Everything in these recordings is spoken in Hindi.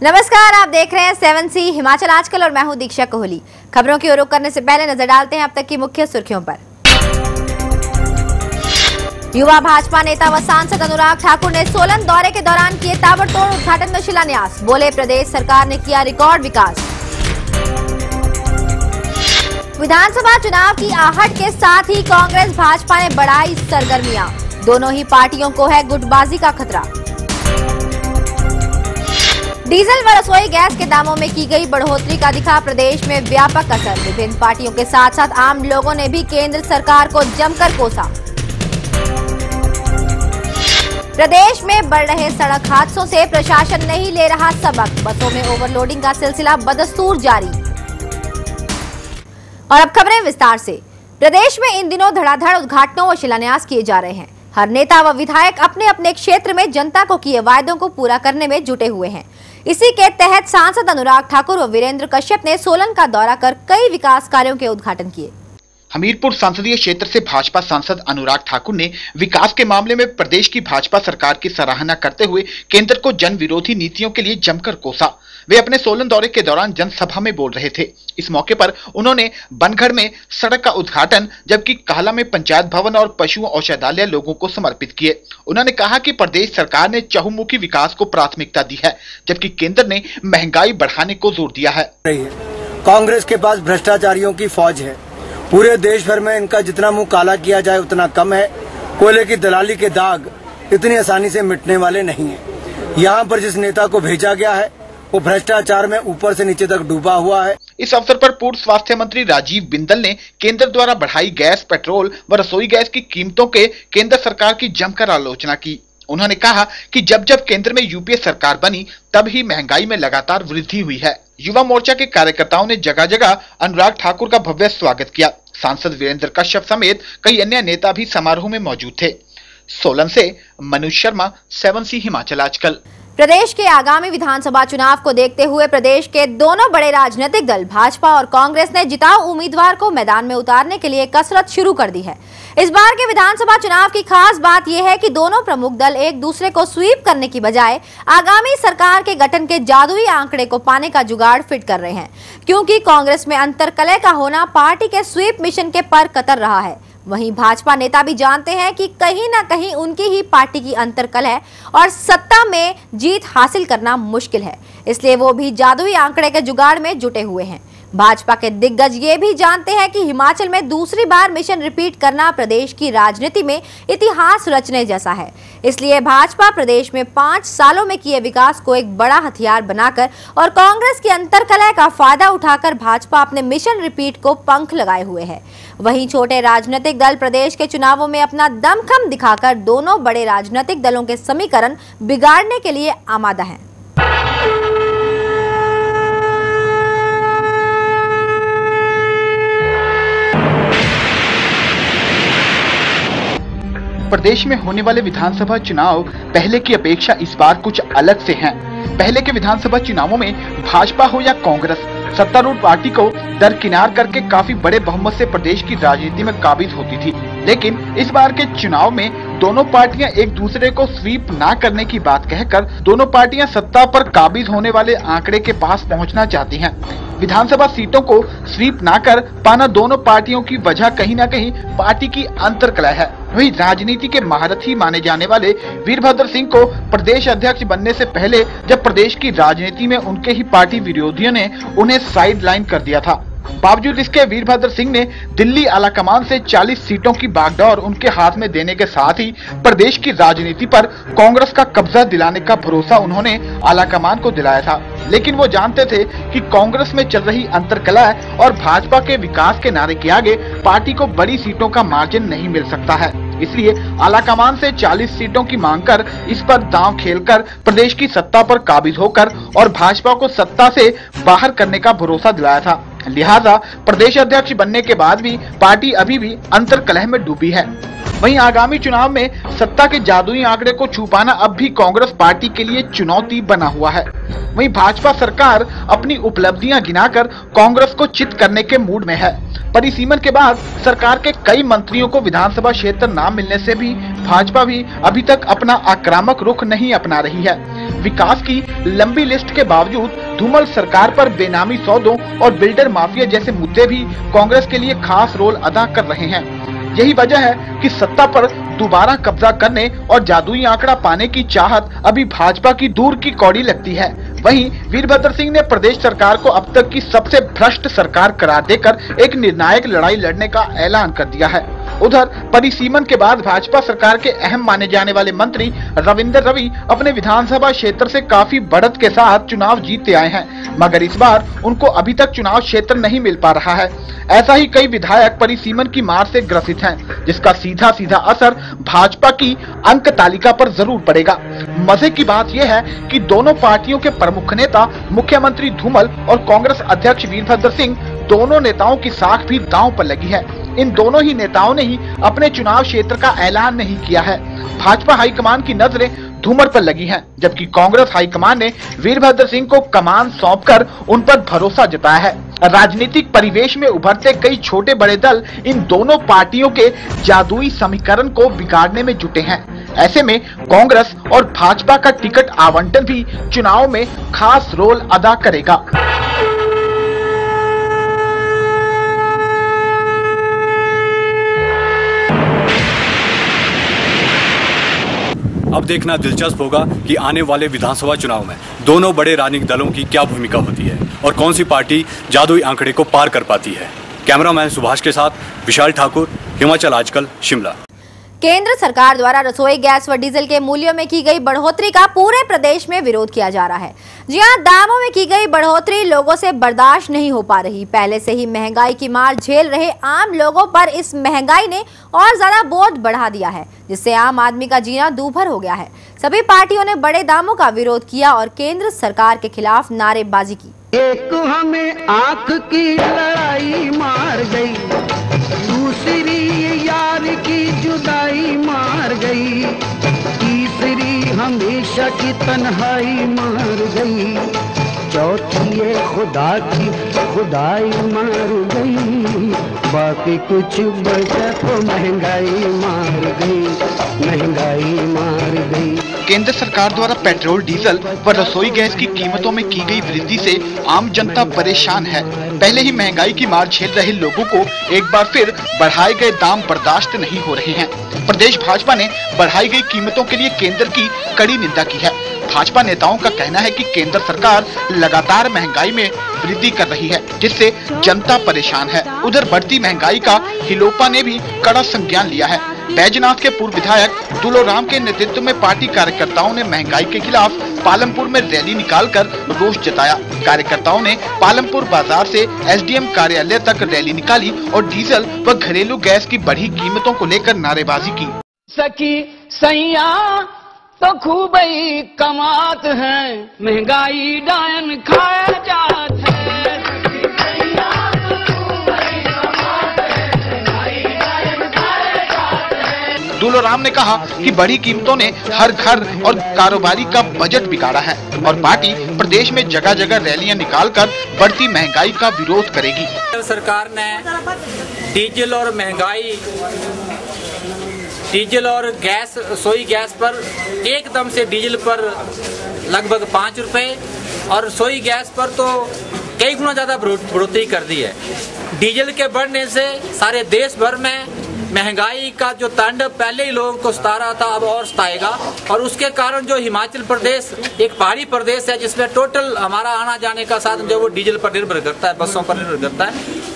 नमस्कार, आप देख रहे हैं 7C हिमाचल आजकल और मैं हूं दीक्षा कोहली। खबरों की ओर रुख करने से पहले नजर डालते हैं अब तक की मुख्य सुर्खियों पर। युवा भाजपा नेता व सांसद अनुराग ठाकुर ने सोलन दौरे के दौरान किए ताबड़तोड़ उद्घाटन व शिलान्यास। बोले, प्रदेश सरकार ने किया रिकॉर्ड विकास। विधानसभा चुनाव की आहट के साथ ही कांग्रेस भाजपा ने बढ़ाई सरगर्मियां। दोनों ही पार्टियों को है गुटबाजी का खतरा। डीजल व रसोई गैस के दामों में की गई बढ़ोतरी का दिखा प्रदेश में व्यापक असर। विभिन्न पार्टियों के साथ साथ आम लोगों ने भी केंद्र सरकार को जमकर कोसा। प्रदेश में बढ़ रहे सड़क हादसों से प्रशासन नहीं ले रहा सबक। बसों में ओवरलोडिंग का सिलसिला बदस्तूर जारी। और अब खबरें विस्तार से। प्रदेश में इन दिनों धड़ाधड़ उद्घाटनों व शिलान्यास किए जा रहे हैं। हर नेता व विधायक अपने अपने क्षेत्र में जनता को किए वायदों को पूरा करने में जुटे हुए हैं। इसी के तहत सांसद अनुराग ठाकुर व वीरेंद्र कश्यप ने सोलन का दौरा कर कई विकास कार्यों के उद्घाटन किए। हमीरपुर संसदीय क्षेत्र से भाजपा सांसद अनुराग ठाकुर ने विकास के मामले में प्रदेश की भाजपा सरकार की सराहना करते हुए केंद्र को जन विरोधी नीतियों के लिए जमकर कोसा। वे अपने सोलन दौरे के दौरान जनसभा में बोल रहे थे। इस मौके पर उन्होंने बनगढ़ में सड़क का उद्घाटन, जबकि काहला में पंचायत भवन और पशु औषधालय लोगों को समर्पित किए। उन्होंने कहा कि प्रदेश सरकार ने चहुमुखी विकास को प्राथमिकता दी है, जबकि केंद्र ने महंगाई बढ़ाने को जोर दिया है। कांग्रेस के पास भ्रष्टाचारियों की फौज है। पूरे देश भर में इनका जितना मुंह काला किया जाए उतना कम है। कोयले की दलाली के दाग इतनी आसानी से मिटने वाले नहीं है। यहाँ पर जिस नेता को भेजा गया है वो भ्रष्टाचार में ऊपर से नीचे तक डूबा हुआ है। इस अवसर पर पूर्व स्वास्थ्य मंत्री राजीव बिंदल ने केंद्र द्वारा बढ़ाई गैस, पेट्रोल व रसोई गैस की कीमतों के केंद्र सरकार की जमकर आलोचना की। उन्होंने कहा कि जब जब केंद्र में यूपीए सरकार बनी तब ही महंगाई में लगातार वृद्धि हुई है। युवा मोर्चा के कार्यकर्ताओं ने जगह जगह अनुराग ठाकुर का भव्य स्वागत किया। सांसद वीरेंद्र कश्यप समेत कई अन्य नेता भी समारोह में मौजूद थे। सोलन से मनोज शर्मा, 7C हिमाचल आजकल। प्रदेश के आगामी विधानसभा चुनाव को देखते हुए प्रदेश के दोनों बड़े राजनीतिक दल भाजपा और कांग्रेस ने जिताऊ उम्मीदवार को मैदान में उतारने के लिए कसरत शुरू कर दी है। इस बार के विधानसभा चुनाव की खास बात यह है कि दोनों प्रमुख दल एक दूसरे को स्वीप करने की बजाय आगामी सरकार के गठन के जादुई आंकड़े को पाने का जुगाड़ फिट कर रहे हैं, क्योंकि कांग्रेस में अंतरकलह का होना पार्टी के स्वीप मिशन के पर कतर रहा है। वहीं भाजपा नेता भी जानते हैं कि कहीं ना कहीं उनकी ही पार्टी की अंतरकलह और सत्ता में जीत हासिल करना मुश्किल है, इसलिए वो भी जादुई आंकड़े के जुगाड़ में जुटे हुए हैं। भाजपा के दिग्गज ये भी जानते हैं कि हिमाचल में दूसरी बार मिशन रिपीट करना प्रदेश की राजनीति में इतिहास रचने जैसा है। इसलिए भाजपा प्रदेश में 5 सालों में किए विकास को एक बड़ा हथियार बनाकर और कांग्रेस की अंतरकलह का फायदा उठाकर भाजपा अपने मिशन रिपीट को पंख लगाए हुए है। वहीं छोटे राजनीतिक दल प्रदेश के चुनावों में अपना दमखम दिखाकर दोनों बड़े राजनीतिक दलों के समीकरण बिगाड़ने के लिए आमादा हैं। प्रदेश में होने वाले विधानसभा चुनाव पहले की अपेक्षा इस बार कुछ अलग से हैं। पहले के विधानसभा चुनावों में भाजपा हो या कांग्रेस, सत्तारूढ़ पार्टी को दरकिनार करके काफी बड़े बहुमत से प्रदेश की राजनीति में काबिज होती थी। लेकिन इस बार के चुनाव में दोनों पार्टियां एक दूसरे को स्वीप ना करने की बात कहकर दोनों पार्टियां सत्ता पर काबिज होने वाले आंकड़े के पास पहुंचना चाहती हैं। विधानसभा सीटों को स्वीप ना कर पाना दोनों पार्टियों की वजह कहीं ना कहीं पार्टी की अंतरकलह है। वही राजनीति के महारथी माने जाने वाले वीरभद्र सिंह को प्रदेश अध्यक्ष बनने से पहले जब प्रदेश की राजनीति में उनके ही पार्टी विरोधियों ने उन्हें साइडलाइन कर दिया था। बावजूद इसके वीरभद्र सिंह ने दिल्ली आलाकमान से 40 सीटों की बागडोर उनके हाथ में देने के साथ ही प्रदेश की राजनीति पर कांग्रेस का कब्जा दिलाने का भरोसा उन्होंने आलाकमान को दिलाया था। लेकिन वो जानते थे कि कांग्रेस में चल रही अंतरकलह और भाजपा के विकास के नारे के आगे पार्टी को बड़ी सीटों का मार्जिन नहीं मिल सकता है। इसलिए आलाकमान से 40 सीटों की मांग कर इस पर दांव खेलकर प्रदेश की सत्ता पर काबिज होकर और भाजपा को सत्ता से बाहर करने का भरोसा दिलाया था। लिहाजा प्रदेश अध्यक्ष बनने के बाद भी पार्टी अभी भी अंतरकलह में डूबी है। वहीं आगामी चुनाव में सत्ता के जादुई आंकड़े को छू पाना अब भी कांग्रेस पार्टी के लिए चुनौती बना हुआ है। वहीं भाजपा सरकार अपनी उपलब्धियां गिनाकर कांग्रेस को चित करने के मूड में है। परिसीमन के बाद सरकार के कई मंत्रियों को विधानसभा क्षेत्र न मिलने से भी भाजपा भी अभी तक अपना आक्रामक रुख नहीं अपना रही है। विकास की लंबी लिस्ट के बावजूद धूमल सरकार पर बेनामी सौदों और बिल्डर माफिया जैसे मुद्दे भी कांग्रेस के लिए खास रोल अदा कर रहे हैं। यही वजह है कि सत्ता पर दोबारा कब्जा करने और जादुई आंकड़ा पाने की चाहत अभी भाजपा की दूर की कौड़ी लगती है। वहीं वीरभद्र सिंह ने प्रदेश सरकार को अब तक की सबसे भ्रष्ट सरकार करार देकर एक निर्णायक लड़ाई लड़ने का ऐलान कर दिया है। उधर परिसीमन के बाद भाजपा सरकार के अहम माने जाने वाले मंत्री रविंद्र रवि अपने विधानसभा क्षेत्र से काफी बढ़त के साथ चुनाव जीतते आए हैं, मगर इस बार उनको अभी तक चुनाव क्षेत्र नहीं मिल पा रहा है। ऐसा ही कई विधायक परिसीमन की मार से ग्रसित हैं, जिसका सीधा सीधा असर भाजपा की अंक तालिका पर जरूर पड़ेगा। मजे की बात यह है कि दोनों पार्टियों के प्रमुख नेता मुख्यमंत्री धूमल और कांग्रेस अध्यक्ष वीरभद्र सिंह, दोनों नेताओं की साख भी दांव पर लगी है। इन दोनों ही नेताओं ने ही अपने चुनाव क्षेत्र का ऐलान नहीं किया है। भाजपा हाईकमान की नजरें धूमल पर लगी हैं, जबकि कांग्रेस हाईकमान ने वीरभद्र सिंह को कमान सौंपकर उन पर भरोसा जताया है। राजनीतिक परिवेश में उभरते कई छोटे बड़े दल इन दोनों पार्टियों के जादुई समीकरण को बिगाड़ने में जुटे हैं। ऐसे में कांग्रेस और भाजपा का टिकट आवंटन भी चुनाव में खास रोल अदा करेगा। अब देखना दिलचस्प होगा कि आने वाले विधानसभा चुनाव में दोनों बड़े राजनीतिक दलों की क्या भूमिका होती है और कौन सी पार्टी जादुई आंकड़े को पार कर पाती है। कैमरामैन सुभाष के साथ विशाल ठाकुर, हिमाचल आजकल, शिमला। केंद्र सरकार द्वारा रसोई गैस व डीजल के मूल्यों में की गई बढ़ोतरी का पूरे प्रदेश में विरोध किया जा रहा है। जी हां, दामों में की गई बढ़ोतरी लोगों से बर्दाश्त नहीं हो पा रही। पहले से ही महंगाई की मार झेल रहे आम लोगों पर इस महंगाई ने और ज्यादा बोझ बढ़ा दिया है, जिससे आम आदमी का जीना दूभर हो गया है। सभी पार्टियों ने बड़े दामों का विरोध किया और केंद्र सरकार के खिलाफ नारेबाजी की। एक हमें आंख की लड़ाई मार गई, दूसरी यार की जुदाई मार गई, तीसरी हमेशा की तन्हाई मार गई, चौथी ये खुदा की खुदाई मार गई, बाकी कुछ बचा तो महंगाई मार गई, महंगाई मार गई। केंद्र सरकार द्वारा पेट्रोल, डीजल व रसोई गैस की कीमतों में की गई वृद्धि से आम जनता परेशान है। पहले ही महंगाई की मार झेल रहे लोगों को एक बार फिर बढ़ाए गए दाम बर्दाश्त नहीं हो रहे हैं। प्रदेश भाजपा ने बढ़ाई गई कीमतों के लिए केंद्र की कड़ी निंदा की है। भाजपा नेताओं का कहना है कि केंद्र सरकार लगातार महंगाई में वृद्धि कर रही है, जिससे जनता परेशान है। उधर बढ़ती महंगाई का हिलोपा ने भी कड़ा संज्ञान लिया है। बैजनाथ के पूर्व विधायक दुलोराम के नेतृत्व में पार्टी कार्यकर्ताओं ने महंगाई के खिलाफ पालमपुर में रैली निकालकर रोष जताया। कार्यकर्ताओं ने पालमपुर बाजार से एसडीएम कार्यालय तक रैली निकाली और डीजल व घरेलू गैस की बढ़ी कीमतों को लेकर नारेबाजी की। सखी सैया तो खूब ही कमात है, महंगाई डायन खाया जात है। दुलोराम ने कहा कि बढ़ी कीमतों ने हर घर और कारोबारी का बजट बिगाड़ा है और पार्टी प्रदेश में जगह जगह रैलियां निकालकर बढ़ती महंगाई का विरोध करेगी। सरकार ने डीजल और महंगाई, डीजल और गैस, रसोई गैस पर एकदम से डीजल पर लगभग 5 रुपए और रसोई गैस पर तो कई गुना ज्यादा बढ़ोतरी कर दी है। डीजल के बढ़ने से सारे देश भर में महंगाई का जो तांडव पहले ही लोगों को सता रहा था, अब और सताएगा। और उसके कारण जो हिमाचल प्रदेश एक पहाड़ी प्रदेश है, जिसमें टोटल हमारा आना जाने का साधन जो वो डीजल पर निर्भर करता है, बसों पर निर्भर करता है,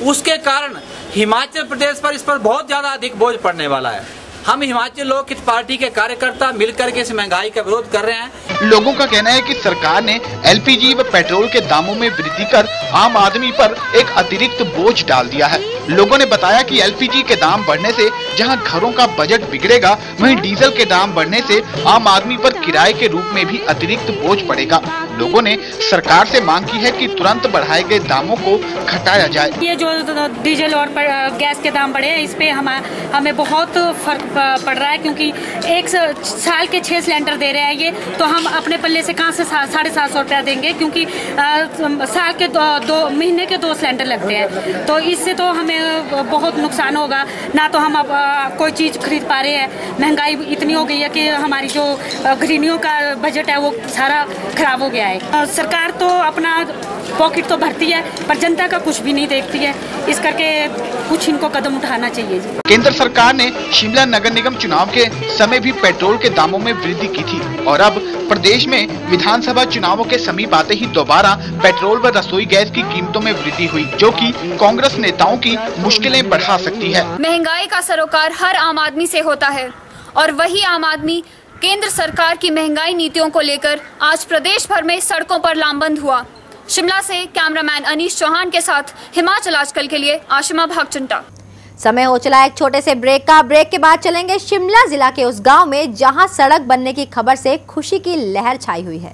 उसके कारण हिमाचल प्रदेश पर इस पर बहुत ज्यादा अधिक बोझ पड़ने वाला है। हम हिमाचल लोक हित पार्टी के कार्यकर्ता मिलकर के इस महंगाई का विरोध कर रहे हैं। लोगों का कहना है कि सरकार ने एलपीजी व पेट्रोल के दामों में वृद्धि कर आम आदमी पर एक अतिरिक्त बोझ डाल दिया है। लोगों ने बताया कि एलपीजी के दाम बढ़ने से जहां घरों का बजट बिगड़ेगा, वहीं डीजल के दाम बढ़ने से आम आदमी पर किराए के रूप में भी अतिरिक्त बोझ पड़ेगा। लोगों ने सरकार से मांग की है कि तुरंत बढ़ाए गए दामों को घटाया जाए। ये जो डीजल और गैस के दाम बढ़े, इस पे हमें बहुत फर्क पड़ रहा है, क्योंकि एक साल के 6 सिलेंडर दे रहे हैं ये, तो हम अपने पल्ले से कहाँ से 750 रुपया देंगे, क्योंकि साल के 2 महीने के 2 सिलेंडर लगते हैं। तो इससे तो हमें बहुत नुकसान होगा, ना तो हम अब कोई चीज़ खरीद पा रहे हैं। महंगाई इतनी हो गई है कि हमारी जो गृहिणियों का बजट है वो सारा खराब हो गया है। सरकार तो अपना पॉकेट तो भरती है, पर जनता का कुछ भी नहीं देखती है। इस करके कुछ इनको कदम उठाना चाहिए जी। केंद्र सरकार ने शिमला नगर निगम चुनाव के समय भी पेट्रोल के दामों में वृद्धि की थी और अब प्रदेश में विधानसभा चुनावों के समीप आते ही दोबारा पेट्रोल व रसोई गैस की कीमतों में वृद्धि हुई, जो कि कांग्रेस नेताओं की मुश्किलें बढ़ा सकती है। महंगाई का सरोकार हर आम आदमी से होता है और वही आम आदमी केंद्र सरकार की महंगाई नीतियों को लेकर आज प्रदेश भर में सड़कों पर लामबंद हुआ। शिमला से कैमरामैन अनीश चौहान के साथ हिमाचल आजकल के लिए आशिमा भागचुंटा। समय हो चला एक छोटे से ब्रेक का। ब्रेक के बाद चलेंगे शिमला जिला के उस गांव में जहां सड़क बनने की खबर से खुशी की लहर छाई हुई है।